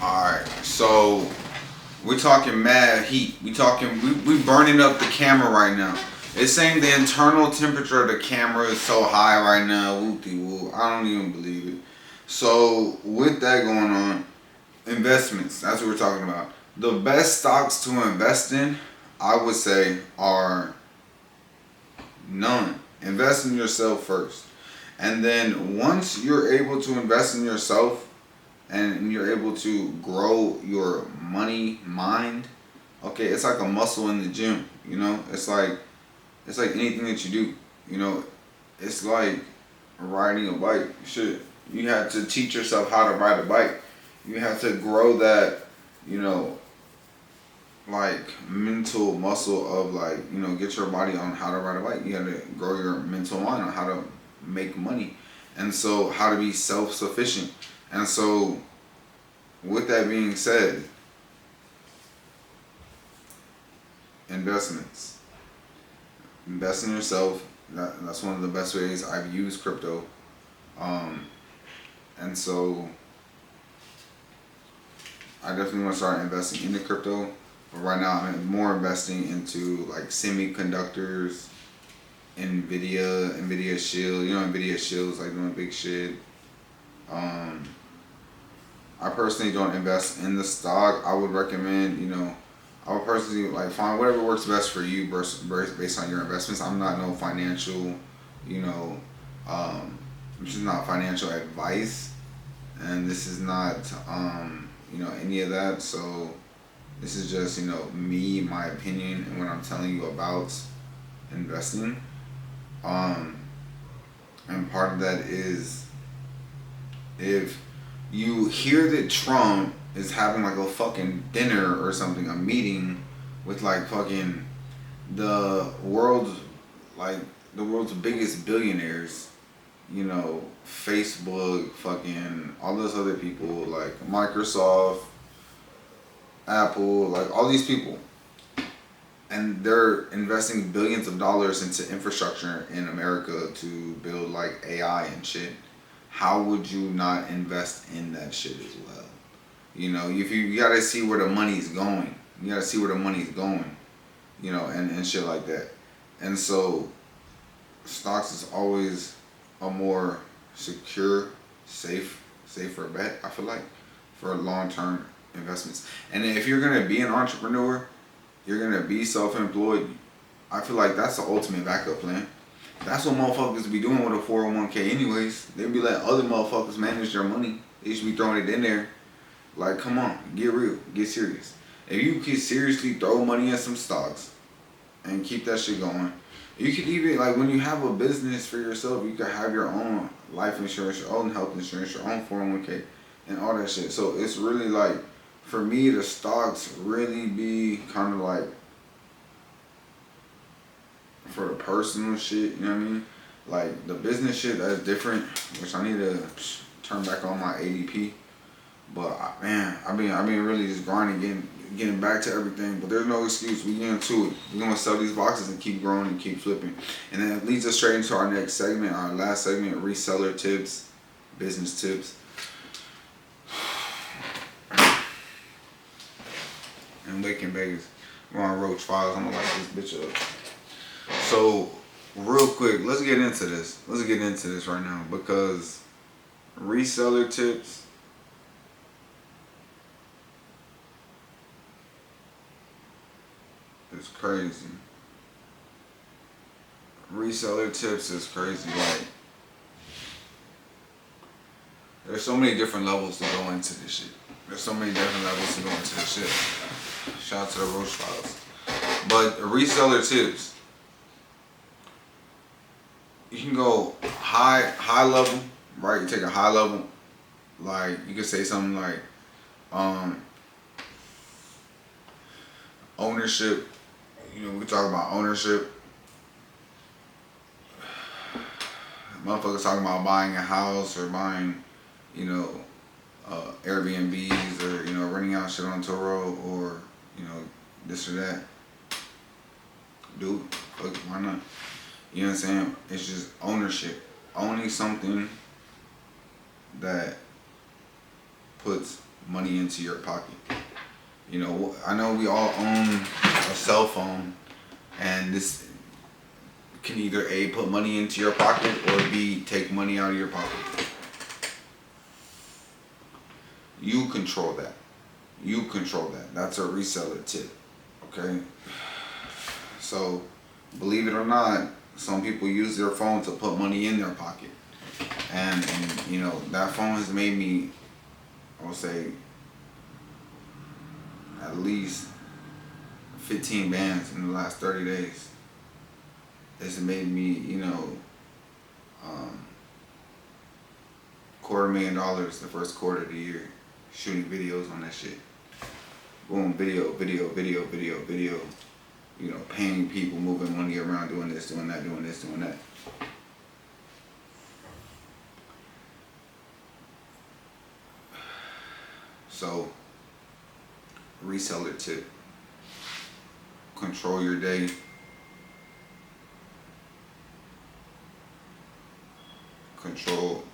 Alright, so we're talking mad heat. We burning up the camera right now. It's saying the internal temperature of the camera is so high right now. Whoopty whoop. I don't even believe it. So with that going on, investments. That's what we're talking about. The best stocks to invest in, I would say, are none. Invest in yourself first. And then once you're able to invest in yourself and you're able to grow your money mind, okay, it's like a muscle in the gym, you know? It's like anything that you do, you know, it's like riding a bike. Shit. You have to teach yourself how to ride a bike. You have to grow that, you know, like mental muscle of like, you know, get your body on how to ride a bike. You got to grow your mental mind on how to make money. And so how to be self-sufficient. And so with that being said, investments. Invest in yourself. That's one of the best ways I've used crypto. And so I definitely want to start investing into crypto. But right now I'm more investing into like semiconductors, Nvidia Shield. You know, Nvidia Shield's like doing big shit. I personally don't invest in the stock. I would recommend, you know, I would personally like find whatever works best for you based on your investments. I'm not no financial, you know, this is not financial advice, and this is not, you know, any of that. So this is just, you know, me, my opinion, and what I'm telling you about investing. And part of that is if you hear that Trump is having like a fucking dinner or something, a meeting with like fucking the world's like the world's biggest billionaires, you know, Facebook, fucking all those other people like Microsoft, Apple, like all these people, and they're investing billions of dollars into infrastructure in America to build like AI and shit. How would you not invest in that shit as well? You know, if you gotta see where the money's going. You gotta see where the money's going, you know, and shit like that. And so stocks is always a more secure, safer bet, I feel like, for long-term investments. And if you're gonna be an entrepreneur, you're gonna be self-employed, I feel like that's the ultimate backup plan. That's what motherfuckers be doing with a 401k anyways. They be letting other motherfuckers manage their money. They should be throwing it in there. Like, come on, get real, get serious. If you could seriously throw money in some stocks and keep that shit going, you could even, like, when you have a business for yourself, you could have your own life insurance, your own health insurance, your own 401k, and all that shit. So it's really like, for me, the stocks really be kind of like for the personal shit, you know what I mean? Like the business shit, that's different, which I need to turn back on my ADP. But man, I've been really just grinding, getting back to everything. But there's no excuse. We get into it. We're gonna sell these boxes and keep growing and keep flipping. And then it leads us straight into our next segment, our last segment, reseller tips, business tips. And Waking Vegas. We're on Roach Files. I'm gonna light this bitch up. So, real quick, let's get into this. Let's get into this right now because reseller tips is crazy. Reseller tips is crazy. Like, there's so many different levels to go into this shit. There's so many different levels to go into this shit. Shout out to the Roach Files. But reseller tips, you can go high level, right? You take a high level, like you could say something like ownership. You know, we talk about ownership. Motherfuckers talking about buying a house or buying, you know, Airbnbs or, you know, renting out shit on Turo or, you know, this or that. Dude, fuck, why not? You know what I'm saying? It's just ownership. Owning something that puts money into your pocket. You know, I know we all own a cell phone, and this can either A, put money into your pocket, or B, take money out of your pocket. You control that. You control that. That's a reseller tip. Okay? So, believe it or not, some people use their phone to put money in their pocket. And you know, that phone has made me, I would say, at least 15 bands in the last 30 days. It's made me, you know, $250,000 the first quarter of the year shooting videos on that shit. Boom, video. You know, paying people, moving money around, doing this, doing that, doing this, doing that. So, reseller tip. Control your day. Control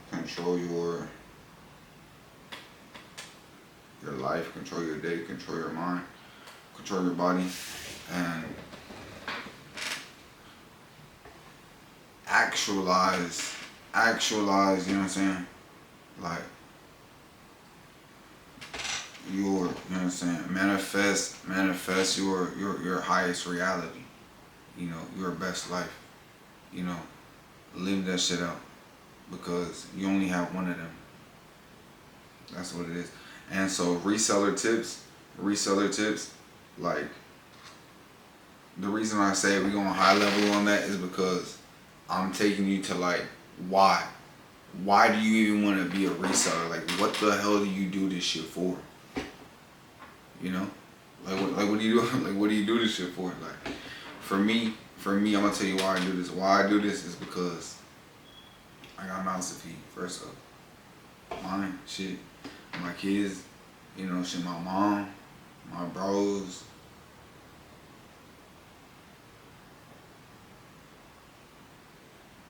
your life, control your day, control your mind, control your body, and actualize, you know what I'm saying? Like, you know what I'm saying? Manifest your highest reality. You know, your best life. You know, live that shit out, because you only have one of them. That's what it is. And so reseller tips, like, the reason I say we going high level on that is because I'm taking you to, like, why do you even want to be a reseller? Like, what the hell do you do this shit for? You know, what do you do? Like, what do you do this shit for? Like, for me, I'm gonna tell you why I do this. Why I do this is because I got mouths to feed. First up, mine, shit, my kids, you know, shit, my mom, my bros,